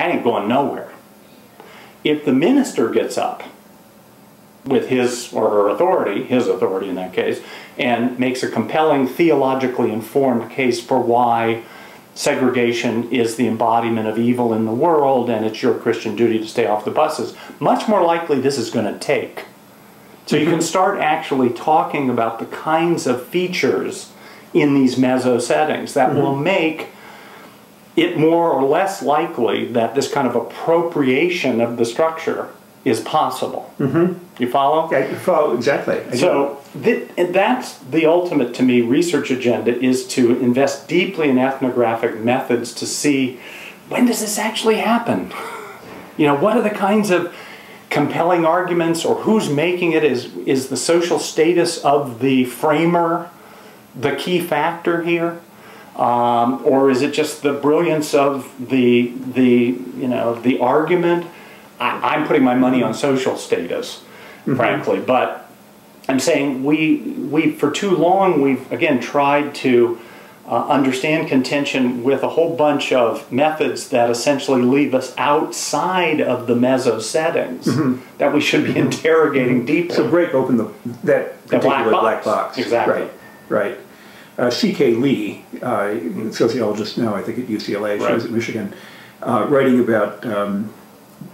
that ain't going nowhere. If the minister gets up with his or her authority, his authority in that case, and makes a compelling, theologically informed case for why segregation is the embodiment of evil in the world and it's your Christian duty to stay off the buses, much more likely this is going to take. So you can start actually talking about the kinds of features in these meso settings that will make it more or less likely that this kind of appropriation of the structure is possible. You follow? Yeah, I follow exactly. So that's the ultimate, to me, research agenda, is to invest deeply in ethnographic methods to see, when does this actually happen? You know, what are the kinds of compelling arguments, or who's making it? Is the social status of the framer the key factor here? Or is it just the brilliance of the argument? I'm putting my money on social status, frankly, but I'm saying we for too long we've again tried to understand contention with a whole bunch of methods that essentially leave us outside of the meso settings that we should be interrogating deeply. So break open that particular black box. Exactly. Right. C.K. Lee, sociologist now I think at UCLA, she was at Michigan, writing about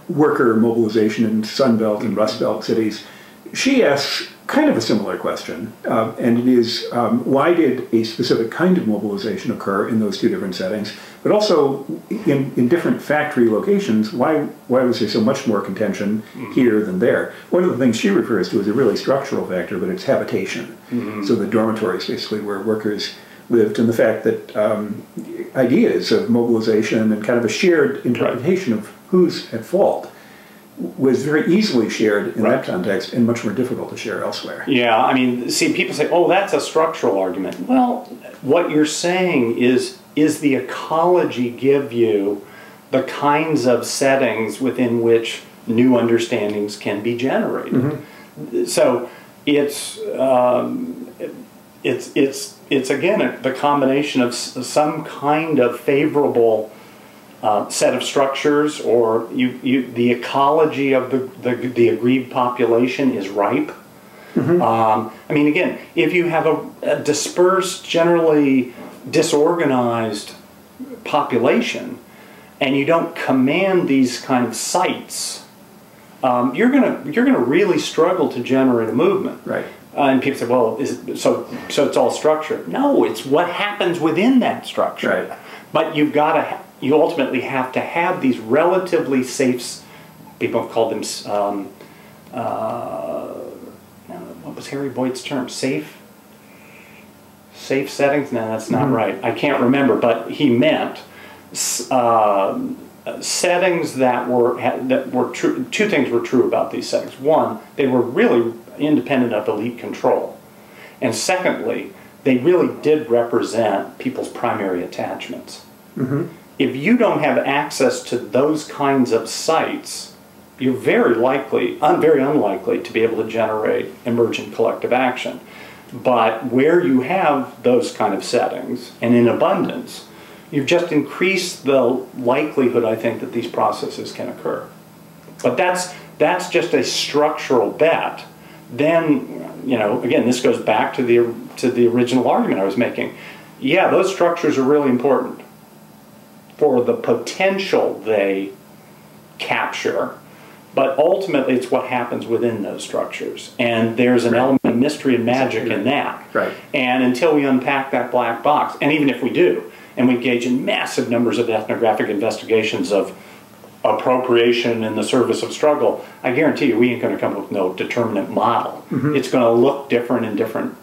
worker mobilization in Sun Belt and Rust Belt cities. She asks kind of a similar question, and it is, why did a specific kind of mobilization occur in those two different settings, but also in different factory locations, why was there so much more contention here than there? One of the things she refers to is a really structural factor, but it's habitation. So the dormitories, basically, where workers lived, and the fact that ideas of mobilization and kind of a shared interpretation of who's at fault was very easily shared in that context and much more difficult to share elsewhere. Yeah, I mean, see, people say, oh, that's a structural argument. Well, what you're saying is the ecology give you the kinds of settings within which new understandings can be generated? So it's again the combination of some kind of favorable set of structures, or the ecology of the aggrieved population is ripe. I mean, again, if you have a dispersed, generally disorganized population, and you don't command these kind of sites, you're gonna really struggle to generate a movement. Right. And people say, well, so it's all structure. No, it's what happens within that structure. Right. But you ultimately have to have these relatively safe, people have called them, what was Harry Boyd's term? Safe settings? No, that's not right. I can't remember, but he meant settings that were true. Two things were true about these settings. One, they were really independent of elite control. And secondly, they really did represent people's primary attachments. If you don't have access to those kinds of sites, you're very unlikely to be able to generate emergent collective action. But where you have those kind of settings, and in abundance, you've just increased the likelihood, I think, that these processes can occur. But that's just a structural bet. Then, again, this goes back to the original argument I was making. Yeah, those structures are really important for the potential they capture, but ultimately it's what happens within those structures. And there's an element of mystery and magic in that. Right. And until we unpack that black box, and even if we do, and we engage in massive numbers of ethnographic investigations of appropriation in the service of struggle, I guarantee you we ain't going to come up with no determinate model. It's going to look different in different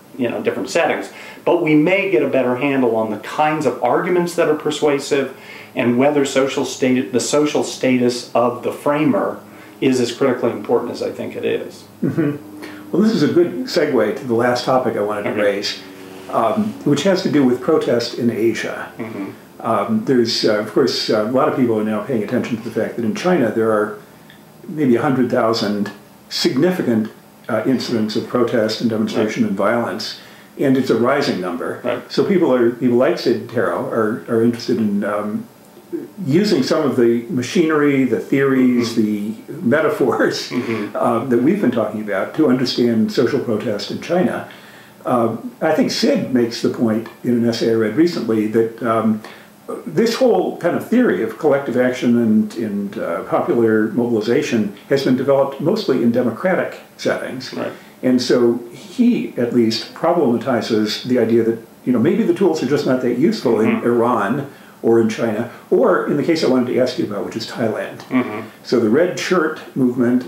settings. But we may get a better handle on the kinds of arguments that are persuasive, and whether the social status of the framer is as critically important as I think it is. Well, this is a good segue to the last topic I wanted to raise, which has to do with protest in Asia. There's, of course, a lot of people are now paying attention to the fact that in China there are maybe 100,000 significant incidents of protest and demonstration and violence, and it's a rising number. So people like Sid Taro are interested in using some of the machinery, the theories, the metaphors that we've been talking about to understand social protest in China. I think Sid makes the point in an essay I read recently that this whole kind of theory of collective action and popular mobilization has been developed mostly in democratic settings. Right. And so he, at least, problematizes the idea that, you know, maybe the tools are just not that useful in Iran or in China, or in the case I wanted to ask you about, which is Thailand. So the Red Shirt movement,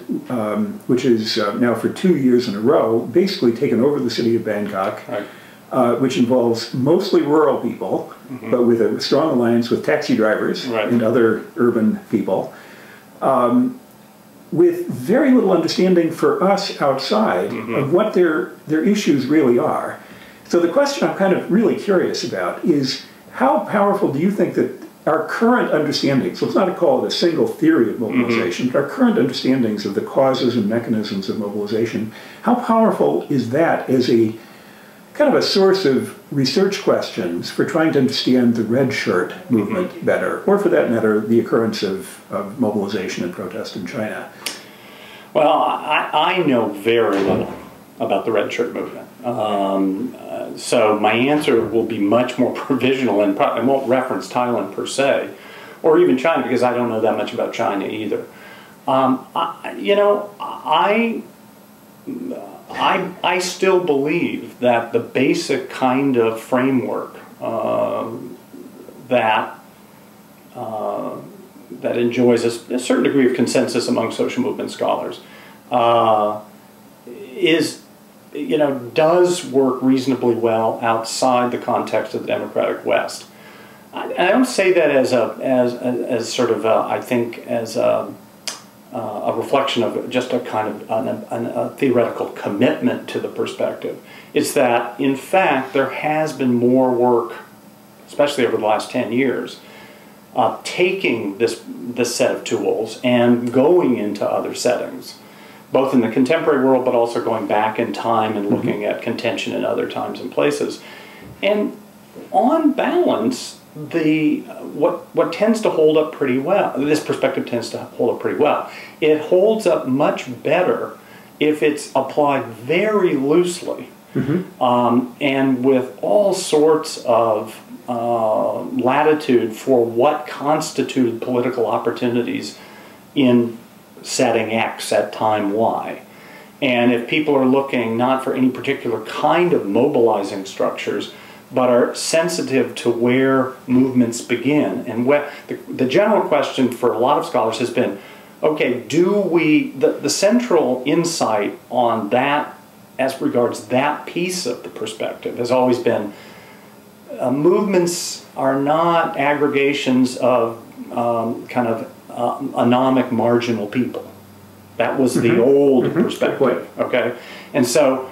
which is now for 2 years in a row, basically taken over the city of Bangkok, which involves mostly rural people, but with a strong alliance with taxi drivers and other urban people, with very little understanding for us outside of what their issues really are. So the question I'm kind of really curious about is, how powerful do you think that our current understandings, let's not call it a single theory of mobilization, but our current understandings of the causes and mechanisms of mobilization, how powerful is that as a kind of a source of research questions for trying to understand the Red Shirt movement better, or for that matter, the occurrence of mobilization and protest in China? Well, I know very little about the Red Shirt movement. So my answer will be much more provisional and I won't reference Thailand per se, or even China, because I don't know that much about China either. I still believe that the basic kind of framework that enjoys a certain degree of consensus among social movement scholars does work reasonably well outside the context of the democratic West. I don't say that as a reflection of just a kind of a theoretical commitment to the perspective. It's that, in fact, there has been more work, especially over the last 10 years, taking this set of tools and going into other settings, both in the contemporary world, but also going back in time and looking at contention in other times and places. And on balance, what tends to hold up pretty well, this perspective tends to hold up pretty well. It holds up much better if it's applied very loosely and with all sorts of latitude for what constituted political opportunities in setting X at time Y. And if people are looking not for any particular kind of mobilizing structures, but are sensitive to where movements begin. And the general question for a lot of scholars has been, okay, the central insight on that, as regards that piece of the perspective, has always been movements are not aggregations of anomic marginal people. That was the old perspective, okay? And so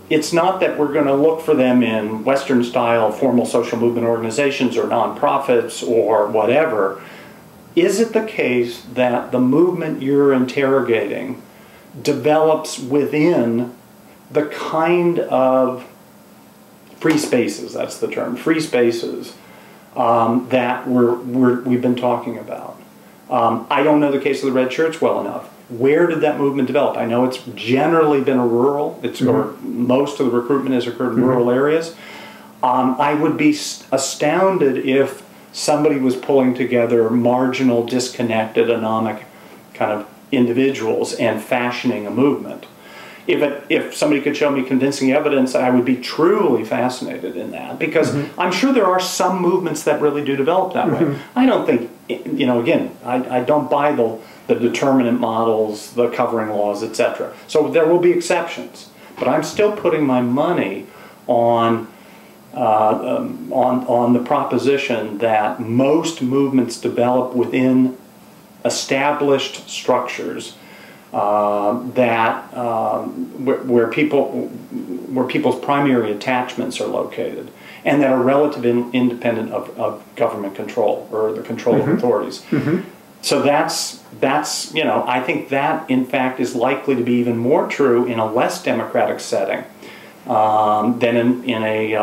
it's not that we're going to look for them in Western-style formal social movement organizations or nonprofits or whatever. Is it the case that the movement you're interrogating develops within the kind of free spaces, that's the term, free spaces that we've been talking about? I don't know the case of the Red Shirts well enough. Where did that movement develop? I know it's generally been a rural, or most of the recruitment has occurred in rural areas. I would be astounded if somebody was pulling together marginal, disconnected, anomic kind of individuals and fashioning a movement. If somebody could show me convincing evidence, I would be truly fascinated in that, because I'm sure there are some movements that really do develop that way. I don't think, again, I don't buy the determinant models, the covering laws, etc. So there will be exceptions, but I'm still putting my money on the proposition that most movements develop within established structures where people's primary attachments are located, and that are relatively independent of government control or the control of authorities. So that's I think that in fact is likely to be even more true in a less democratic setting than in a